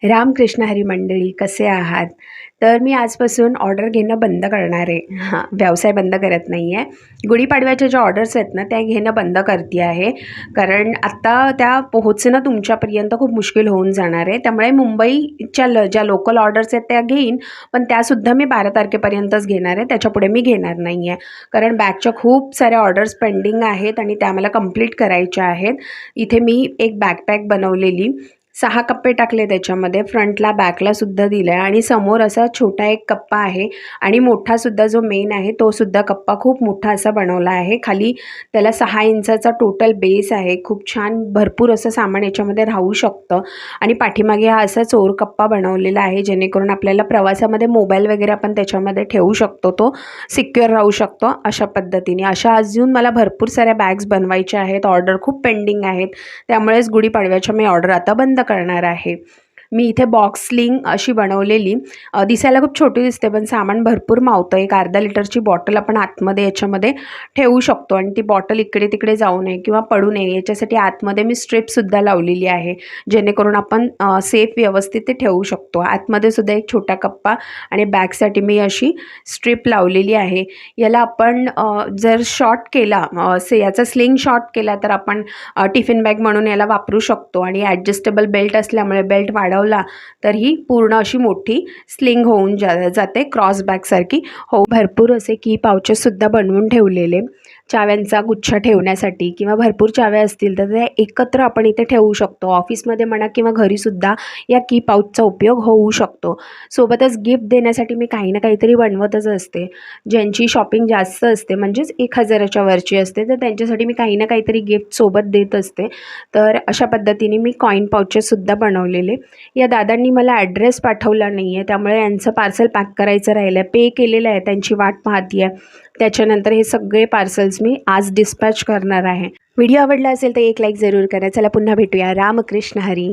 रामकृष्ण हरी मंडळी, कसे आहात? तर मी आजपासून ऑर्डर घेणं बंद करणार आहे. व्यवसाय बंद करत नाही आहे. गुढीपाडव्याच्या ज्या ऑर्डर्स आहेत ना, त्या घेणं बंद करते आहे. कारण आत्ता त्या पोहोचणं तुमच्यापर्यंत खूप मुश्किल होऊन जाणार आहे. त्यामुळे मुंबईच्या ज्या लोकल ऑर्डर्स आहेत त्या घेईन, पण त्यासुद्धा मी 12 तारखेपर्यंतच घेणार आहे. त्याच्यापुढे मी घेणार नाही आहे. कारण बॅगच्या खूप साऱ्या ऑर्डर्स पेंडिंग आहेत आणि त्या मला कंप्लीट करायच्या आहेत. इथे मी एक बॅकपॅक बनवलेली 6 कप्पे टाकले त्याच्यामध्ये, फ्रंटला बॅकला सुद्धा दिलं आहे आणि समोर असा छोटा एक कप्पा आहे आणि मोठासुद्धा जो मेन आहे तो सुद्धा कप्पा खूप मोठा असा बनवला आहे. खाली त्याला 6 इंचाचा टोटल बेस आहे. खूप छान भरपूर असं सामान याच्यामध्ये राहू शकतं आणि पाठीमागे हा असा चोर कप्पा बनवलेला आहे, जेणेकरून आपल्याला प्रवासामध्ये मोबाईल वगैरे आपण त्याच्यामध्ये ठेवू शकतो, तो सिक्युअर राहू शकतो अशा पद्धतीने. अशा अजून मला भरपूर साऱ्या बॅग्स बनवायच्या आहेत. ऑर्डर खूप पेंडिंग आहेत, त्यामुळेच गुढीपाडव्याच्या मी ऑर्डर आता बंद करणार आहे. मी इथे बॉक्स स्लिंग अशी बनवलेली, दिसायला खूप छोटी दिसते पण सामान भरपूर मावतं. एक अर्धा लिटरची बॉटल आपण आतमध्ये याच्यामध्ये ठेवू शकतो आणि ती बॉटल इकडे तिकडे जाऊ नये किंवा पडू नये याच्यासाठी आतमध्ये मी स्ट्रिपसुद्धा लावलेली आहे, जेणेकरून आपण सेफ व्यवस्थित ते ठेवू शकतो. आतमध्ये सुद्धा एक छोटा कप्पा आणि बॅगसाठी मी अशी स्ट्रिप लावलेली आहे. याला आपण जर शॉर्ट केला, याचा स्लिंग शॉर्ट केला तर आपण टिफिन बॅग म्हणून याला वापरू शकतो आणि ॲडजस्टेबल बेल्ट असल्यामुळे बेल्ट वाढवला तर ही पूर्ण अशी मोठी स्लिंग होऊन जाते, क्रॉस बॅगसारखी हो. भरपूर असे की पाउचेससुद्धा बनवून ठेवलेले चाव्यांचा गुच्छ ठेवण्यासाठी, किंवा भरपूर चाव्या असतील तर त्या एकत्र आपण इथे ठेवू शकतो. ऑफिसमध्ये म्हणा किंवा घरीसुद्धा या की पाऊचचा उपयोग होऊ शकतो. सोबतच गिफ्ट देण्यासाठी मी काही ना काहीतरी बनवतच असते. ज्यांची शॉपिंग जास्त असते, म्हणजेच 1000च्या वरची असते, तर त्यांच्यासाठी मी काही ना काहीतरी गिफ्ट सोबत देत असते. तर अशा पद्धतीने मी कॉईन पाउचेससुद्धा बनवलेले. या दादांनी मला ॲड्रेस पाठवला नाही आहे, त्यामुळे यांचं पार्सल पॅक करायचं राहिलं आहे. पे केलेलं आहे, त्यांची वाट पाहते आहे. त्याच्यानंतर हे सगळे पार्सल्स मी आज डिस्पॅच करणार आहे. व्हिडिओ आवडला असेल तर एक लाईक जरूर करा. चला पुन्हा भेटूया. रामकृष्ण हरी.